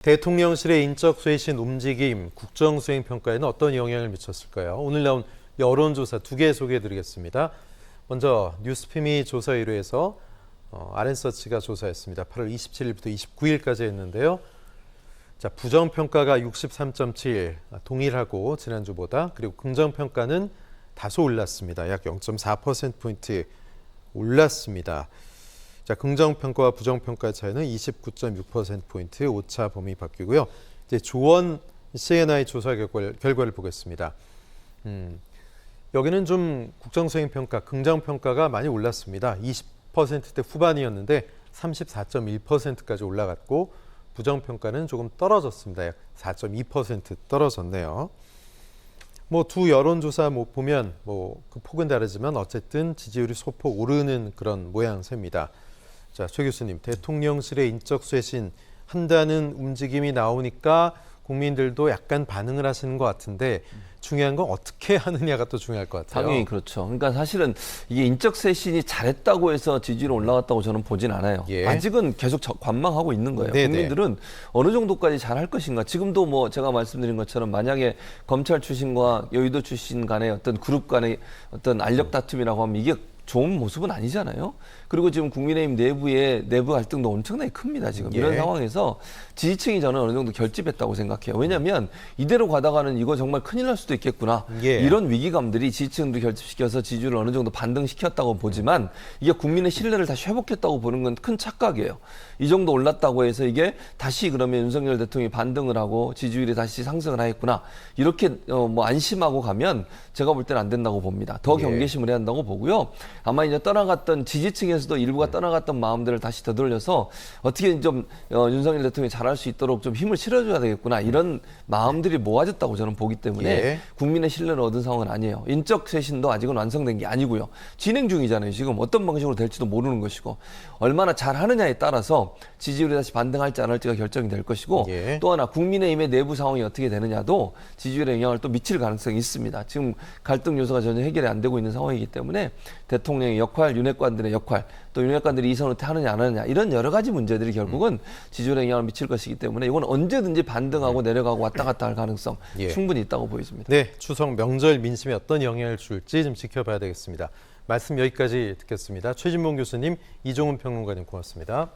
대통령실의 인적 쇄신 움직임, 국정수행평가에는 어떤 영향을 미쳤을까요? 오늘 나온 여론조사 두 개 소개해드리겠습니다. 먼저 뉴스피미 조사 의뢰에서 아랜서치가 조사했습니다. 8월 27일부터 29일까지 했는데요. 자, 부정평가가 63.7, 동일하고 지난주보다, 그리고 긍정평가는 다소 올랐습니다. 약 0.4%포인트 올랐습니다. 자, 긍정평가와 부정평가 차이는 29.6%포인트 오차 범위 바뀌고요. 이제 조원 CNI 조사 결과를 보겠습니다. 여기는 좀 국정수행평가, 긍정평가가 많이 올랐습니다. 20%대 후반이었는데 34.1%까지 올라갔고 부정평가는 조금 떨어졌습니다. 약 4.2% 떨어졌네요. 두 여론조사 보면 그 폭은 다르지만 어쨌든 지지율이 소폭 오르는 그런 모양새입니다. 자, 최 교수님, 대통령실의 인적 쇄신 한다는 움직임이 나오니까 국민들도 약간 반응을 하시는 것 같은데 중요한 건 어떻게 하느냐가 또 중요할 것 같아요. 당연히 그렇죠. 그러니까 사실은 이게 인적 쇄신이 잘했다고 해서 지지율이 올라갔다고 저는 보진 않아요. 예. 아직은 계속 관망하고 있는 거예요. 네네. 국민들은 어느 정도까지 잘할 것인가. 지금도 제가 말씀드린 것처럼 만약에 검찰 출신과 여의도 출신 간의 어떤 그룹 간의 어떤 알력 다툼이라고 하면 이게 좋은 모습은 아니잖아요. 그리고 지금 국민의힘 내부의 내부 갈등도 엄청나게 큽니다. 지금 이런 상황에서 지지층이 저는 어느 정도 결집했다고 생각해요. 왜냐하면 이대로 가다가는 이거 정말 큰일 날 수도 있겠구나. 이런 위기감들이 지지층도 결집시켜서 지지율을 어느 정도 반등시켰다고 보지만 이게 국민의 신뢰를 다시 회복했다고 보는 건 큰 착각이에요. 이 정도 올랐다고 해서 이게 다시 그러면 윤석열 대통령이 반등을 하고 지지율이 다시 상승을 하겠구나. 이렇게 안심하고 가면 제가 볼 때는 안 된다고 봅니다. 더 경계심을 해야 한다고 보고요. 아마 이제 떠나갔던 지지층에서도 일부가 떠나갔던 마음들을 다시 되돌려서 어떻게 좀 윤석열 대통령이 잘할 수 있도록 좀 힘을 실어줘야 되겠구나. 이런 마음들이 모아졌다고 저는 보기 때문에 국민의 신뢰를 얻은 상황은 아니에요. 인적 쇄신도 아직은 완성된 게 아니고요. 진행 중이잖아요. 지금 어떤 방식으로 될지도 모르는 것이고 얼마나 잘하느냐에 따라서 지지율이 다시 반등할지 안 할지가 결정이 될 것이고 또 하나 국민의힘의 내부 상황이 어떻게 되느냐도 지지율에 영향을 또 미칠 가능성이 있습니다. 지금 갈등 요소가 전혀 해결이 안 되고 있는 상황이기 때문에 대통령의 역할, 윤핵관들의 역할, 또 윤핵관들이 이선 후퇴하느냐 안 하느냐 이런 여러 가지 문제들이 결국은 지지율에 영향을 미칠 것이기 때문에 이건 언제든지 반등하고 내려가고 왔다 갔다 할 가능성 충분히 있다고 보여집니다. 네, 추석 명절 민심에 어떤 영향을 줄지 좀 지켜봐야 되겠습니다. 말씀 여기까지 듣겠습니다. 최진봉 교수님, 이종훈 평론가님 고맙습니다.